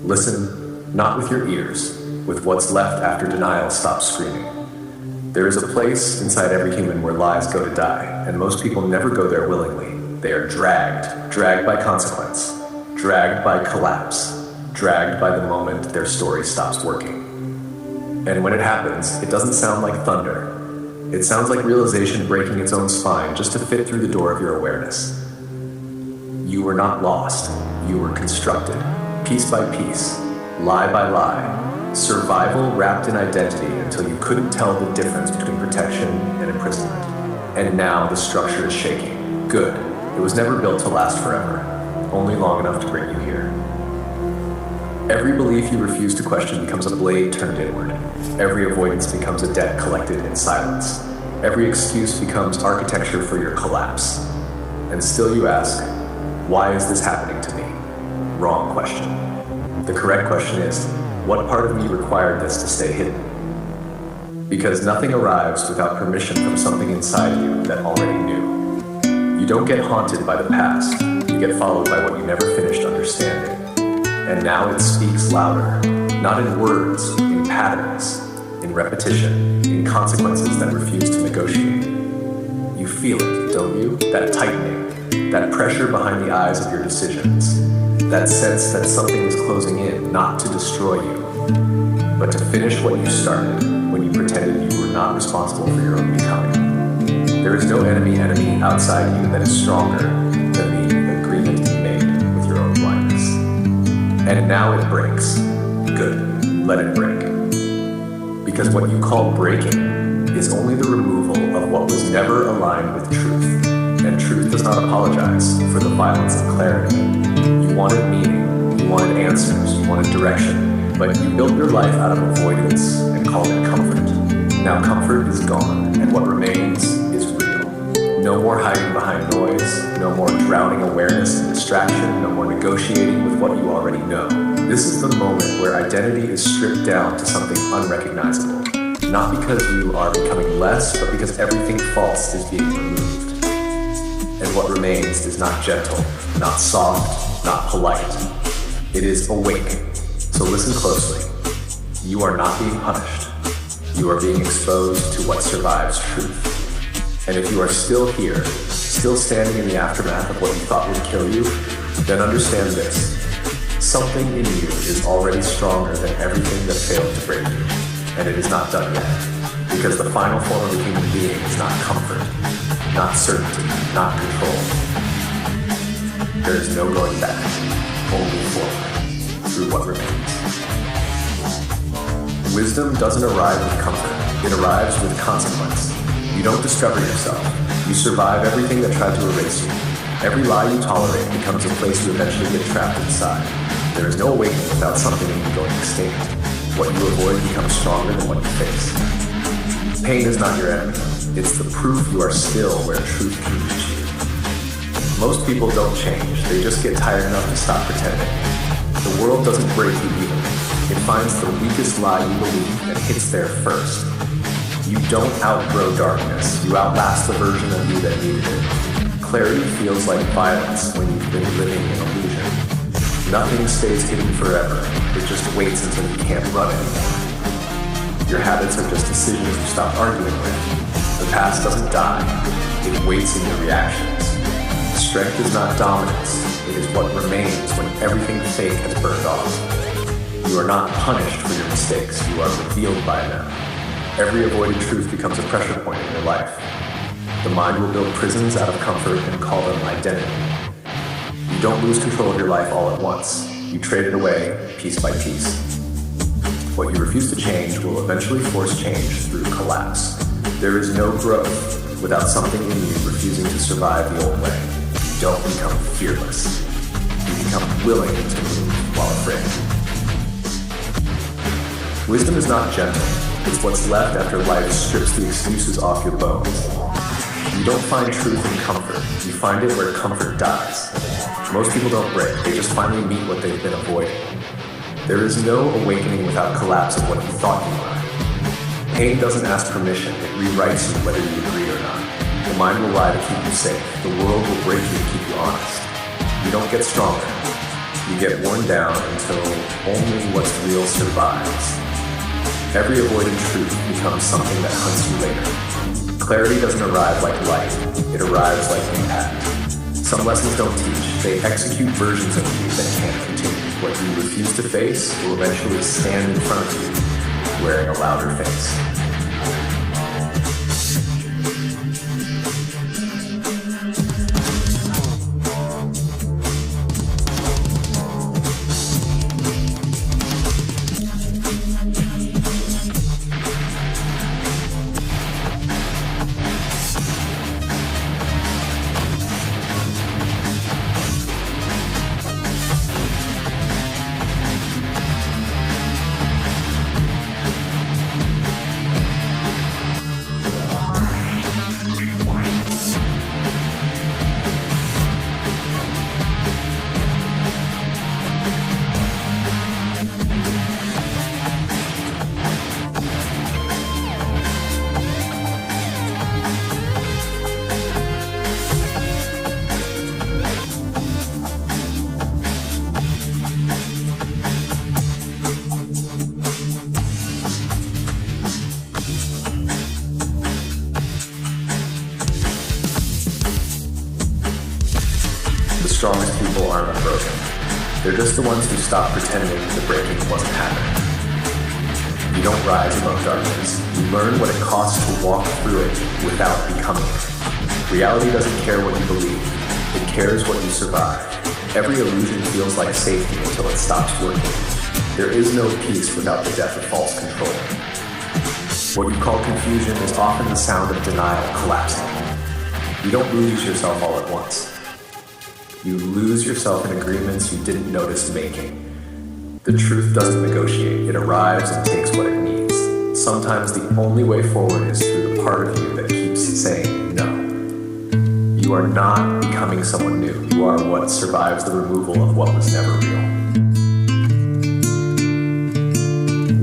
Listen, not with your ears, with what's left after denial stops screaming. There is a place inside every human where lies go to die, and most people never go there willingly. They are dragged by consequence, dragged by collapse, dragged by the moment their story stops working. And when it happens, it doesn't sound like thunder. It sounds like realization breaking its own spine just to fit through the door of your awareness. You were not lost. You were constructed, piece by piece, lie by lie, survival wrapped in identity until you couldn't tell the difference between protection and imprisonment. And now the structure is shaking. Good. It was never built to last forever, only long enough to bring you here. Every belief you refuse to question becomes a blade turned inward. Every avoidance becomes a debt collected in silence. Every excuse becomes architecture for your collapse. And still you ask, why is this happening to me? Wrong question. The correct question is, what part of me required this to stay hidden? Because nothing arrives without permission from something inside you that already knew. You don't get haunted by the past, you get followed by what you never finished understanding. And now it speaks louder, not in words, in patterns, in repetition, in consequences that refuse to negotiate. You feel it, don't you? That tightening, that pressure behind the eyes of your decisions, that sense that something is closing in, not to destroy you, but to finish what you started when you pretended you were not responsible for your own becoming. There is no enemy outside you that is stronger than the agreement you made with your own blindness. And now it breaks. Good. Let it break. Because what you call breaking is only the removal of what was never aligned with truth. And truth does not apologize for the violence of clarity. You wanted meaning, you wanted answers, you wanted direction, but you built your life out of avoidance and called it comfort. Now comfort is gone, and what remains is real. No more hiding behind noise, no more drowning awareness in distraction, no more negotiating with what you already know. This is the moment where identity is stripped down to something unrecognizable. Not because you are becoming less, but because everything false is being removed. And what remains is not gentle, not soft, not polite. It is awake. So listen closely. You are not being punished. You are being exposed to what survives truth. And if you are still here, still standing in the aftermath of what you thought would kill you, then understand this. Something in you is already stronger than everything that failed to break you. And it is not done yet. Because the final form of a human being is not comfort, not certainty, not control. There is no going back, only forward, through what remains. Wisdom doesn't arrive with comfort, it arrives with consequence. You don't discover yourself, you survive everything that tried to erase you. Every lie you tolerate becomes a place you eventually get trapped inside. There is no awakening without something in you going extinct. What you avoid becomes stronger than what you face. Pain is not your enemy. It's the proof you are still where truth can reach you. Most people don't change. They just get tired enough to stop pretending. The world doesn't break you evenly. It finds the weakest lie you believe and hits there first. You don't outgrow darkness. You outlast the version of you that needed it. Clarity feels like violence when you've been living in illusion. Nothing stays hidden forever. It just waits until you can't run anymore. Your habits are just decisions you stop arguing with. The past doesn't die. It waits in your reactions. Strength is not dominance. It is what remains when everything fake has burned off. You are not punished for your mistakes. You are revealed by them. Every avoided truth becomes a pressure point in your life. The mind will build prisons out of comfort and call them identity. You don't lose control of your life all at once. You trade it away, piece by piece. What you refuse to change will eventually force change through collapse. There is no growth without something in you refusing to survive the old way. You don't become fearless. You become willing to move while afraid. Wisdom is not gentle. It's what's left after life strips the excuses off your bones. You don't find truth in comfort. You find it where comfort dies. Most people don't break. They just finally meet what they've been avoiding. There is no awakening without collapse of what you thought you were. Pain doesn't ask permission. It rewrites you whether you agree or not. The mind will lie to keep you safe. The world will break you to keep you honest. You don't get stronger. You get worn down until only what's real survives. Every avoided truth becomes something that hunts you later. Clarity doesn't arrive like light, it arrives like impact. Some lessons don't teach, they execute versions of you that can't continue. What you refuse to face will eventually stand in front of you, wearing a louder face. The strongest people aren't unbroken. They're just the ones who stop pretending the breaking wasn't happening. You don't rise above darkness. You learn what it costs to walk through it without becoming it. Reality doesn't care what you believe. It cares what you survive. Every illusion feels like safety until it stops working. There is no peace without the death of false control. What you call confusion is often the sound of denial collapsing. You don't lose yourself all at once. You lose yourself in agreements you didn't notice making. The truth doesn't negotiate. It arrives and takes what it needs. Sometimes the only way forward is through the part of you that keeps saying no. You are not becoming someone new. You are what survives the removal of what was never real.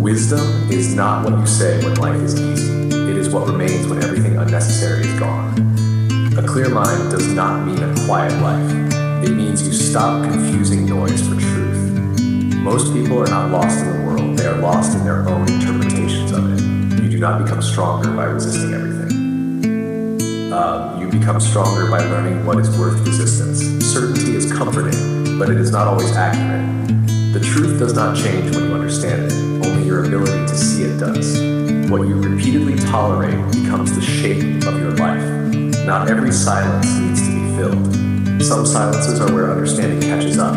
Wisdom is not what you say when life is easy. It is what remains when everything unnecessary is gone. A clear mind does not mean a quiet life. It means you stop confusing noise for truth. Most people are not lost in the world, they are lost in their own interpretations of it. You do not become stronger by resisting everything. You become stronger by learning what is worth resistance. Certainty is comforting, but it is not always accurate. The truth does not change when you understand it, only your ability to see it does. What you repeatedly tolerate becomes the shape of your life. Not every silence needs to be filled. Some silences are where understanding catches up.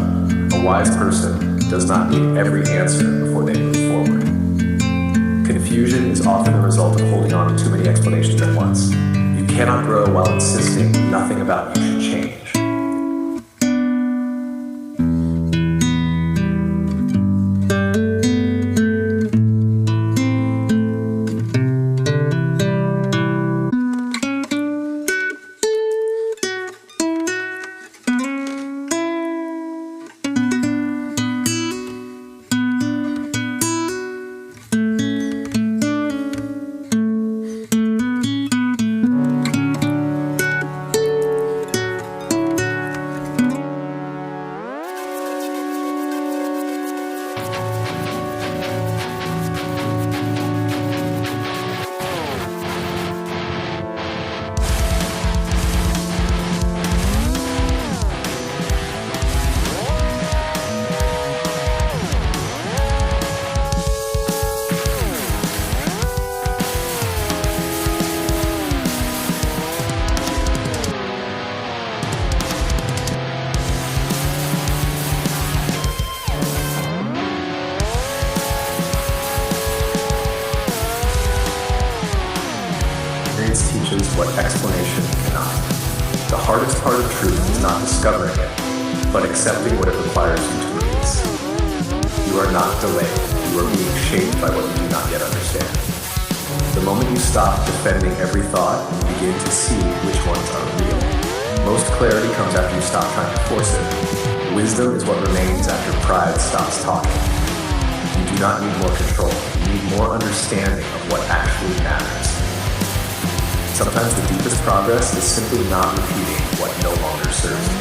A wise person does not need every answer before they move forward. Confusion is often the result of holding on to too many explanations at once. You cannot grow while insisting nothing about you should change. Teaches what explanation cannot. The hardest part of truth is not discovering it, but accepting what it requires you to release. You are not delayed. You are being shaped by what you do not yet understand. The moment you stop defending every thought, you begin to see which ones are real. Most clarity comes after you stop trying to force it. Wisdom is what remains after pride stops talking. You do not need more control. You need more understanding of what actually matters. Sometimes the deepest progress is simply not repeating what no longer serves you.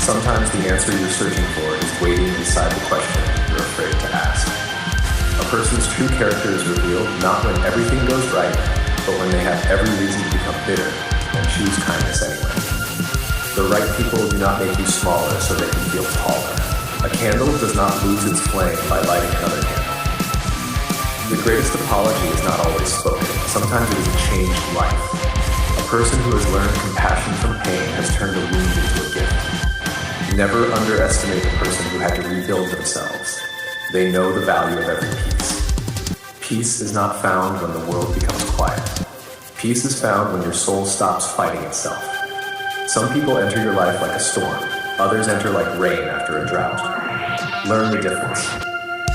Sometimes the answer you're searching for is waiting beside the question you're afraid to ask. A person's true character is revealed not when everything goes right, but when they have every reason to become bitter and choose kindness anyway. The right people do not make you smaller so they can feel taller. A candle does not lose its flame by lighting another candle. The greatest apology is not always spoken. Sometimes it is a changed life. A person who has learned compassion from pain has turned a wound into a gift. Never underestimate the person who had to rebuild themselves. They know the value of every piece. Peace is not found when the world becomes quiet. Peace is found when your soul stops fighting itself. Some people enter your life like a storm. Others enter like rain after a drought. Learn the difference.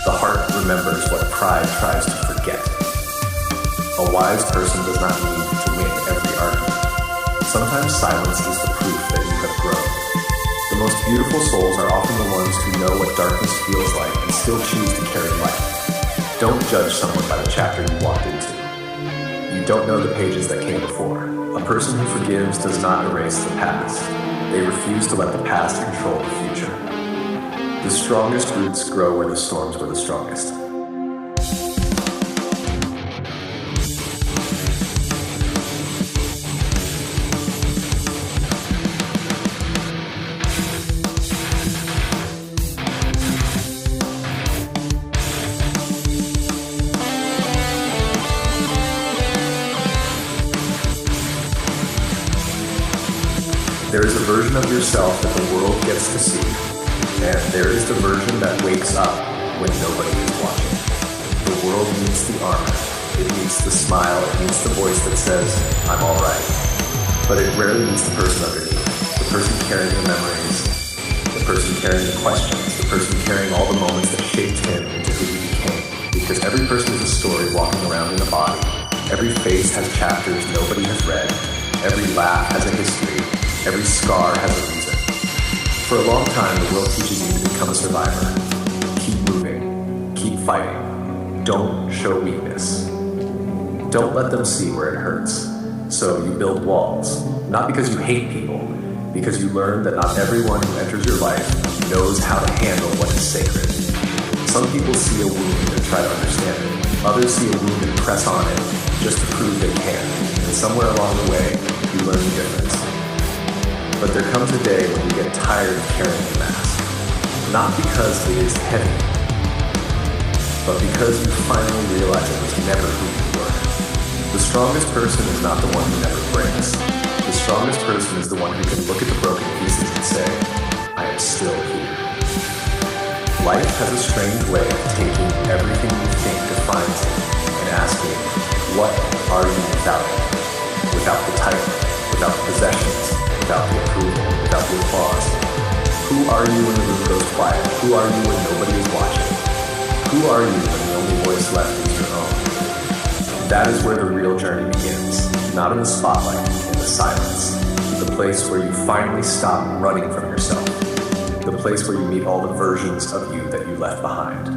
The heart remembers what pride tries to forget. A wise person does not need to win every argument. Sometimes silence is the proof that you have grown. The most beautiful souls are often the ones who know what darkness feels like and still choose to carry light. Don't judge someone by the chapter you walked into. You don't know the pages that came before. A person who forgives does not erase the past. They refuse to let the past control the future. The strongest roots grow where the storms were the strongest. There is a version of yourself that the world gets to see, and there is the version that wakes up when nobody is watching. The world needs the armor, it needs the smile, it needs the voice that says, I'm alright. But it rarely needs the person underneath, the person carrying the memories, the person carrying the questions, the person carrying all the moments that shaped him into who he became. Because every person is a story walking around in a body. Every face has chapters nobody has read. Every laugh has a history. Every scar has a reason. For a long time, the world teaches you to become a survivor. Keep moving. Keep fighting. Don't show weakness. Don't let them see where it hurts. So you build walls. Not because you hate people, because you learn that not everyone who enters your life knows how to handle what is sacred. Some people see a wound and try to understand it. Others see a wound and press on it just to prove they can. And somewhere along the way, you learn the difference. But there comes a day when you get tired of carrying the mask. Not because it is heavy, but because you finally realize it was never who you were. The strongest person is not the one who never breaks. The strongest person is the one who can look at the broken pieces and say, I am still here. Life has a strange way of taking everything you think defines you and asking, what are you without it? Without the title, without the possessions, without the approval, without the applause. Who are you when the room goes quiet? Who are you when nobody is watching? Who are you when the only voice left is your own? That is where the real journey begins. Not in the spotlight, in the silence. The place where you finally stop running from yourself. The place where you meet all the versions of you that you left behind.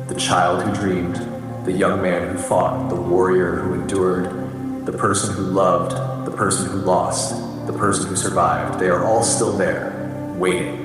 The child who dreamed, the young man who fought, the warrior who endured, the person who loved, the person who lost, the person who survived. They are all still there, waiting.